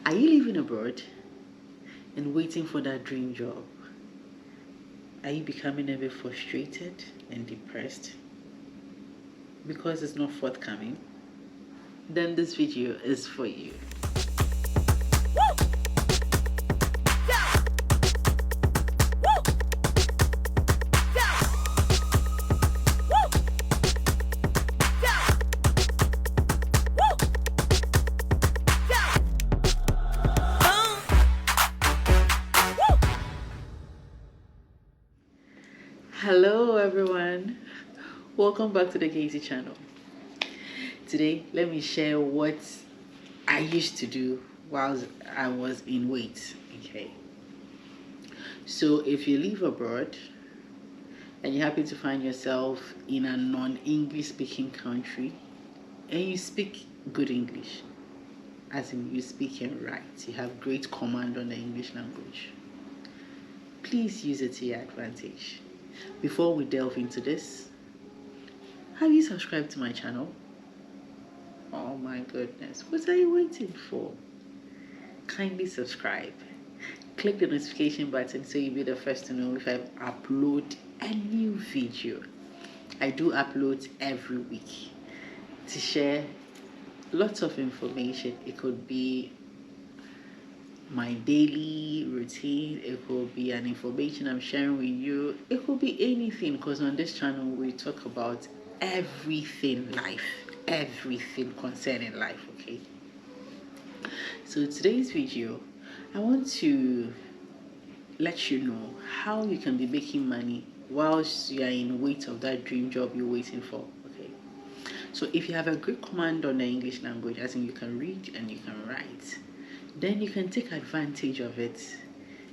Are you living abroad and waiting for that dream job? Are you becoming a bit frustrated and depressed because it's not forthcoming? Then this video is for you. Hello everyone, welcome back to the Casey channel. Today let me share what I used to do while I was in wait. Okay, so if you live abroad and you happen to find yourself in a non-English speaking country and you speak good English, as in you speak it right, you have great command on the English language, please use it to your advantage. Before we delve into this, have you subscribed to my channel? Oh my goodness, what are you waiting for? Kindly subscribe. Click the notification button so you'll be the first to know if I upload a new video. I do upload every week to share lots of information. It could be my daily routine, it could be an information I'm sharing with you, it could be anything, because on this channel we talk about everything life, everything concerning life. Okay, so today's video I want to let you know how you can be making money whilst you are in wait of that dream job you're waiting for. Okay, so if you have a great command on the English language, as in you can read and you can write, then you can take advantage of it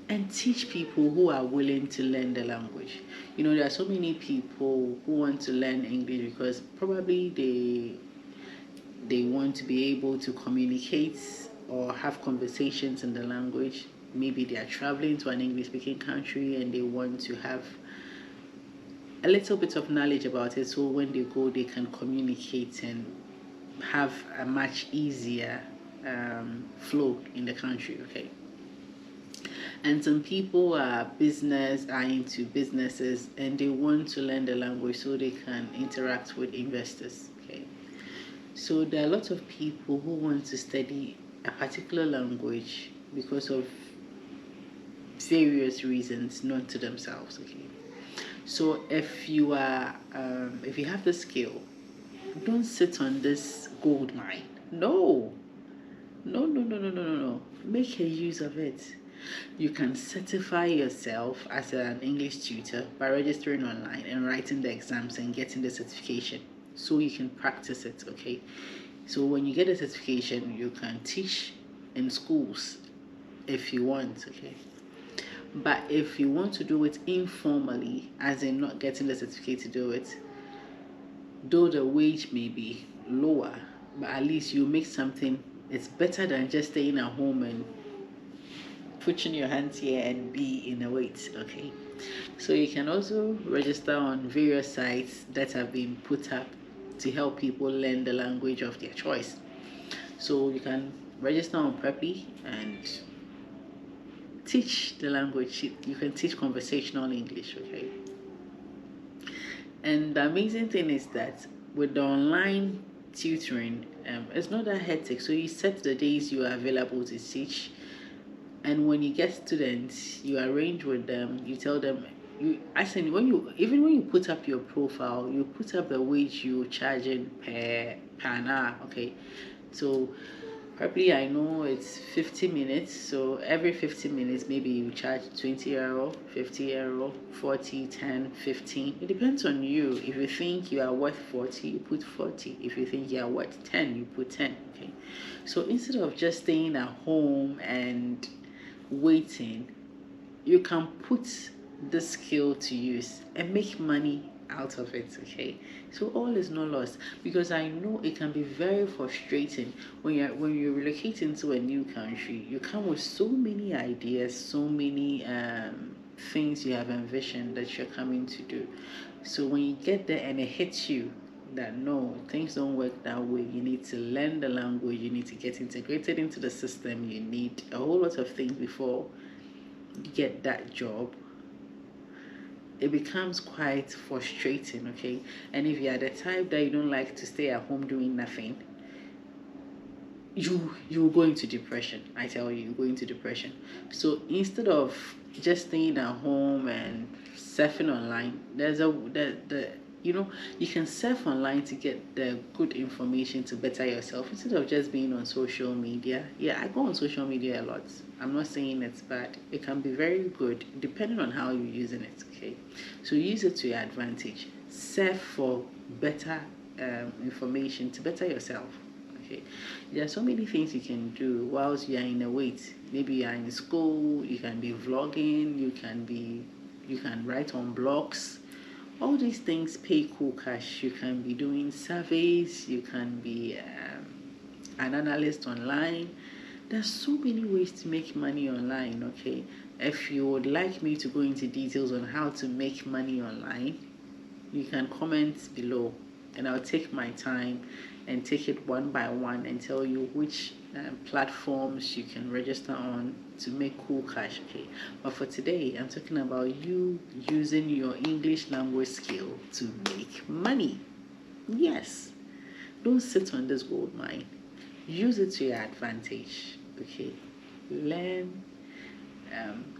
and teach people who are willing to learn the language. You know, there are so many people who want to learn English because probably they want to be able to communicate or have conversations in the language. Maybe they are traveling to an English speaking country and they want to have a little bit of knowledge about it, so when they go they can communicate and have a much easier flow in the country. Okay, and some people are into businesses and they want to learn the language so they can interact with investors. Okay, so there are a lot of people who want to study a particular language because of various reasons known to themselves. Okay, so if you have the skill, don't sit on this gold mine. No, make a use of it. You can certify yourself as an English tutor by registering online and writing the exams and getting the certification so you can practice it. Okay, so when you get a certification you can teach in schools if you want. Okay, but if you want to do it informally, as in not getting the certificate to do it, though the wage may be lower, but at least you make something. It's better than just staying at home and putting your hands here and be in a wait. Okay, so you can also register on various sites that have been put up to help people learn the language of their choice. So you can register on Preply and teach the language. You can teach conversational English. Okay, and the amazing thing is that with the online tutoring, it's not that hectic. So you set the days you are available to teach, and when you get students you arrange with them, you tell them, when you put up your profile, you put up the wage you're charging per an hour. Okay, so probably I know it's 50 minutes, so every 50 minutes maybe you charge 20 euro, 50 euro, 40, 10, 15. It depends on you. If you think you are worth 40, you put 40. If you think you are worth 10, you put 10. Okay, so instead of just staying at home and waiting, you can put the skill to use and make money out of it. Okay, so all is not lost, because I know it can be very frustrating when you relocate into a new country. You come with so many ideas, so many things you have envisioned that you're coming to do. So when you get there and it hits you, that no, things don't work that way. You need to learn the language, you need to get integrated into the system, you need a whole lot of things before you get that job. It becomes quite frustrating, okay? And if you are the type that you don't like to stay at home doing nothing, you go into depression. I tell you, you go into depression. So instead of just staying at home and surfing online, there's the you know, you can surf online to get the good information to better yourself instead of just being on social media. Yeah, I go on social media a lot. I'm not saying it's bad. It can be very good depending on how you're using it. Okay, so use it to your advantage. Surf for better information to better yourself. Okay, there are so many things you can do whilst you are in a wait. Maybe you are in school, you can be vlogging, you can write on blogs. All these things pay cool cash. You can be doing surveys, you can be an analyst online. There's so many ways to make money online. Okay, if you would like me to go into details on how to make money online, you can comment below and I'll take my time and take it one by one and tell you which platforms you can register on to make cool cash. Okay, but for today I'm talking about you using your English language skill to make money. Yes, don't sit on this gold mine, use it to your advantage. Okay, learn.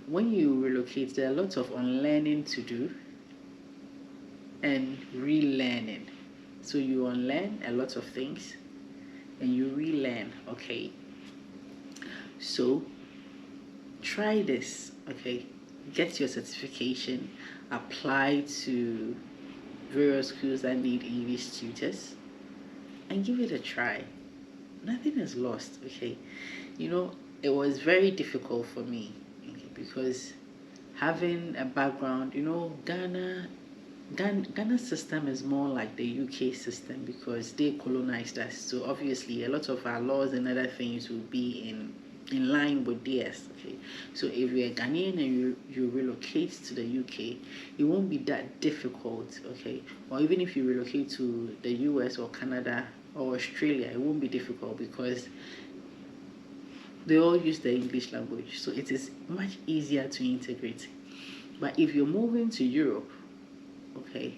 When you relocate, there are lots of unlearning to do and relearning. So you unlearn a lot of things and you relearn. Okay, so try this. Okay, get your certification, apply to various schools that need English tutors, and give it a try. Nothing is lost. Okay, you know, it was very difficult for me, okay, because having a background, you know, Ghana's system is more like the UK system because they colonized us. So obviously, a lot of our laws and other things will be in line with theirs. Okay, so if you're Ghanaian and you relocate to the UK, it won't be that difficult. Okay, or even if you relocate to the US or Canada or Australia, it won't be difficult because they all use the English language. So it is much easier to integrate. But if you're moving to Europe, okay,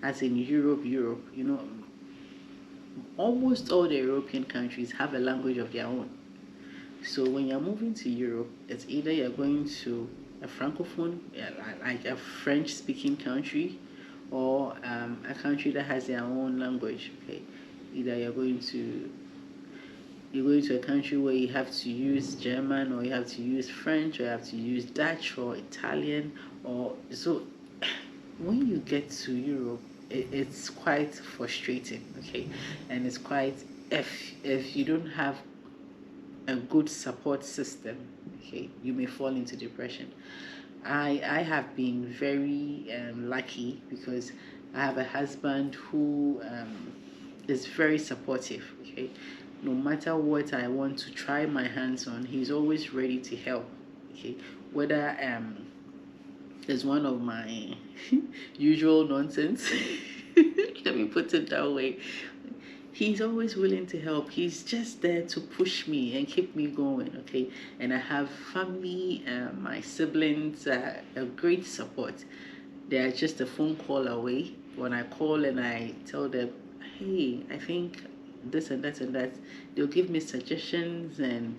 as in Europe, you know, almost all the European countries have a language of their own. So when you're moving to Europe, it's either you're going to a francophone, like a French-speaking country, or a country that has their own language. Okay, either you're going to a country where you have to use German, or you have to use French, or you have to use Dutch or Italian, or so. When you get to Europe, it's quite frustrating. Okay, and it's quite, if you don't have a good support system, okay, you may fall into depression. I have been very lucky because I have a husband who is very supportive. Okay, no matter what I want to try my hands on, he's always ready to help. Okay, whether is one of my usual nonsense. Let me put it that way. He's always willing to help. He's just there to push me and keep me going. Okay, and I have family, my siblings, a great support. They are just a phone call away. When I call and I tell them, hey, I think this and that and that, they'll give me suggestions and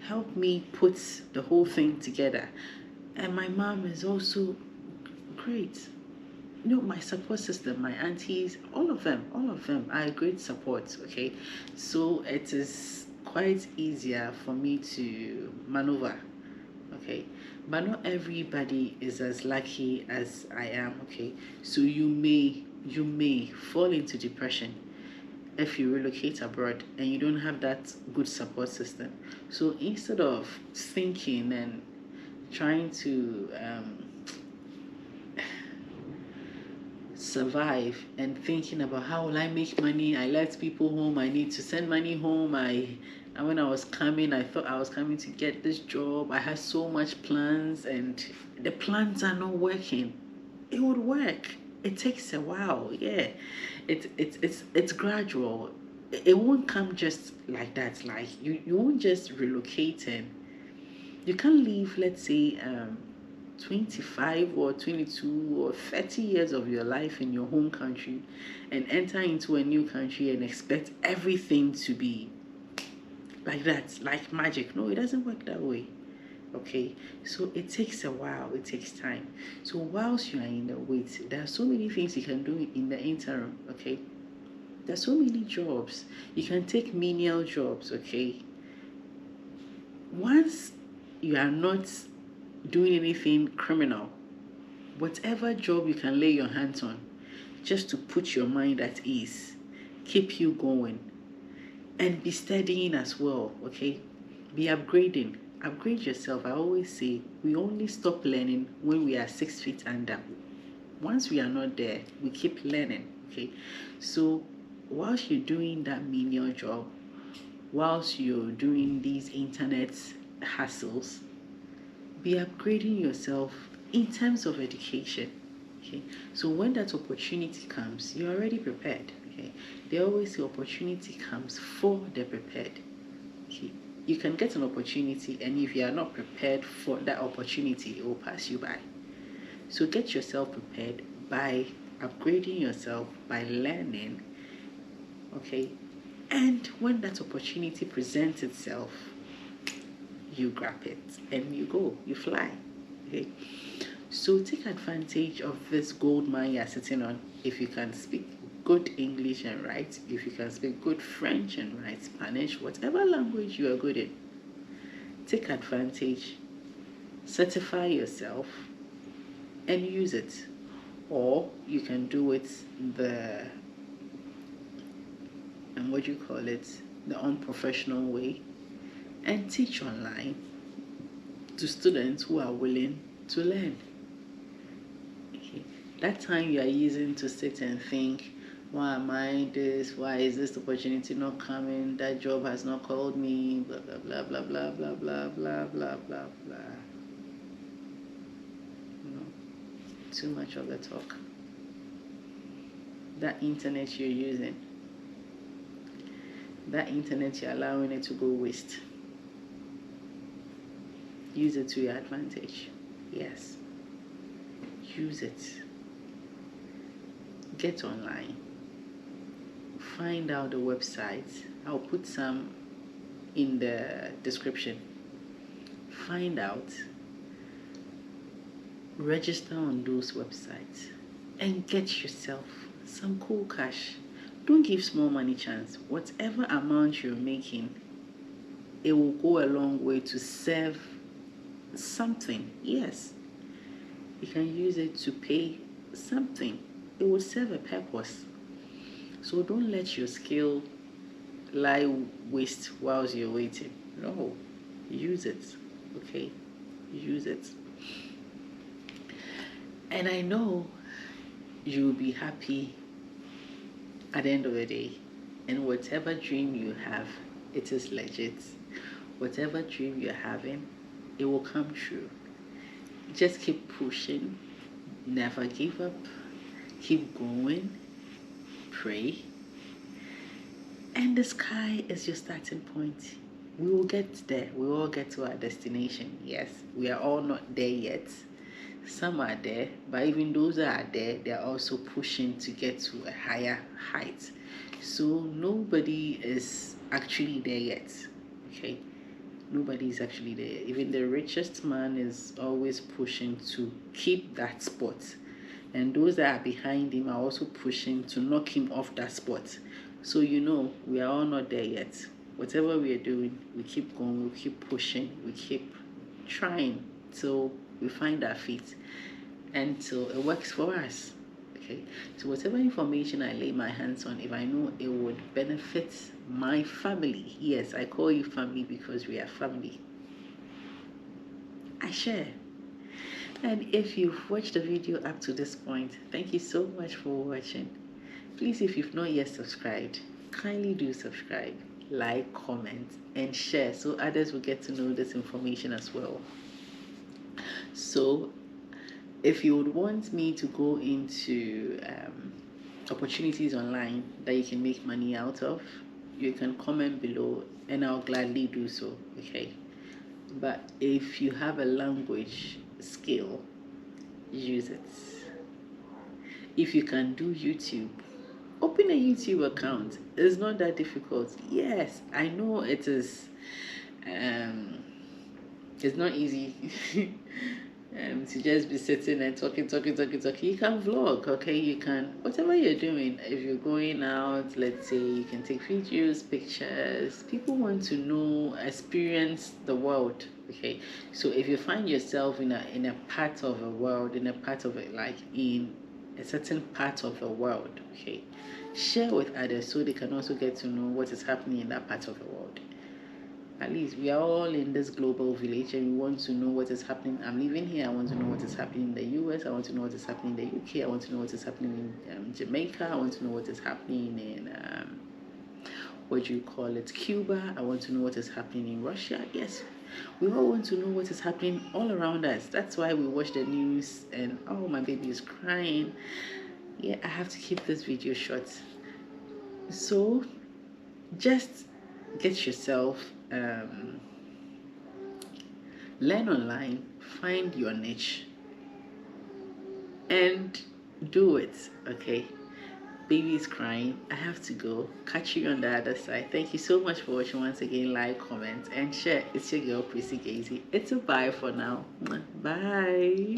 help me put the whole thing together. And my mom is also great. You know, my support system, my aunties, all of them are great support. Okay, so it is quite easier for me to maneuver. Okay, but not everybody is as lucky as I am. Okay, so you may fall into depression if you relocate abroad and you don't have that good support system. So instead of thinking and trying to survive and thinking about how will I make money, I left people home, I need to send money home, and when I was coming, I thought I was coming to get this job. I had so much plans and the plans are not working. It would work. It takes a while. Yeah, it's gradual. It won't come just like that. Like you won't just relocate, and you can't leave, let's say, 25 or 22 or 30 years of your life in your home country and enter into a new country and expect everything to be like that, like magic. No, it doesn't work that way. Okay, so it takes a while, it takes time. So whilst you are in the wait, there are so many things you can do in the interim. Okay, there's so many jobs you can take, menial jobs. Okay, once you are not doing anything criminal, whatever job you can lay your hands on, just to put your mind at ease, keep you going, and be studying as well. Okay, be upgrading. Upgrade yourself. I always say we only stop learning when we are 6 feet under. Once we are not there, we keep learning. Okay, so whilst you're doing that menial job, whilst you're doing these internet hassles, be upgrading yourself in terms of education. Okay, so when that opportunity comes, you're already prepared. Okay, they always say opportunity comes for the prepared. Okay, you can get an opportunity, and if you are not prepared for that opportunity, it will pass you by. So get yourself prepared by upgrading yourself, by learning. Okay, and when that opportunity presents itself, you grab it and you go, you fly. Okay, so take advantage of this gold mine you're sitting on. If you can speak good English and write, if you can speak good French and write, Spanish, whatever language you are good in, take advantage, certify yourself, and use it. Or you can do it the, and what you call it, the unprofessional way, and teach online to students who are willing to learn. Okay. That time you are using to sit and think, why am I this? Why is this opportunity not coming? That job has not called me. Blah blah blah blah blah blah blah blah blah blah blah. No, too much of the talk. That internet you're using, that internet you're allowing it to go waste. Use it to your advantage. Yes. Use it. Get online. Find out the websites. I'll put some in the description. Find out. Register on those websites and get yourself some cool cash. Don't give small money chance. Whatever amount you're making, it will go a long way to serve something. Yes, you can use it to pay something. It will serve a purpose. So don't let your skill lie waste whilst you're waiting. No, use it. Okay, use it. And I know you'll be happy at the end of the day. And whatever dream you have, it is legit. Whatever dream you're having, it will come true. Just keep pushing, never give up, keep going, pray, and the sky is your starting point. We will get there. We will all get to our destination. Yes, we are all not there yet. Some are there, but even those that are there, they are also pushing to get to a higher height. So nobody is actually there yet. Okay, nobody is actually there. Even the richest man is always pushing to keep that spot, and those that are behind him are also pushing to knock him off that spot. So we are all not there yet. Whatever we are doing, we keep going, we keep pushing, we keep trying till we find our feet, until it works for us. Okay, so whatever information I lay my hands on, if I know it would benefit my family, yes, I call you family because we are family, I share. And if you've watched the video up to this point, thank you so much for watching. Please, if you've not yet subscribed, kindly do subscribe, like, comment, and share so others will get to know this information as well. So if you would want me to go into opportunities online that you can make money out of, you can comment below and I'll gladly do so. Okay, but if you have a language skill, use it. If you can do YouTube, open a YouTube account. It's not that difficult. Yes, I know it is. It's not easy to just be sitting and talking. You can vlog, okay? You can, whatever you're doing. If you're going out, let's say, you can take videos, pictures. People want to know, experience the world, okay? So if you find yourself in a part of the world, in a part of it, like in a certain part of the world, okay, share with others so they can also get to know what is happening in that part of the world. At least we are all in this global village and we want to know what is happening. I'm living here, I want to know what is happening in the US, I want to know what is happening in the UK, I want to know what is happening in Jamaica, I want to know what is happening in what do you call it, Cuba, I want to know what is happening in Russia. Yes, we all want to know what is happening all around us. That's why we watch the news and, oh, my baby is crying. Yeah, I have to keep this video short. So just get yourself learn online, find your niche and do it. Okay, baby is crying, I have to go. Catch you on the other side. Thank you so much for watching. Once again, like, comment and share. It's your girl Prissy Gazy. It's a bye for now. Bye.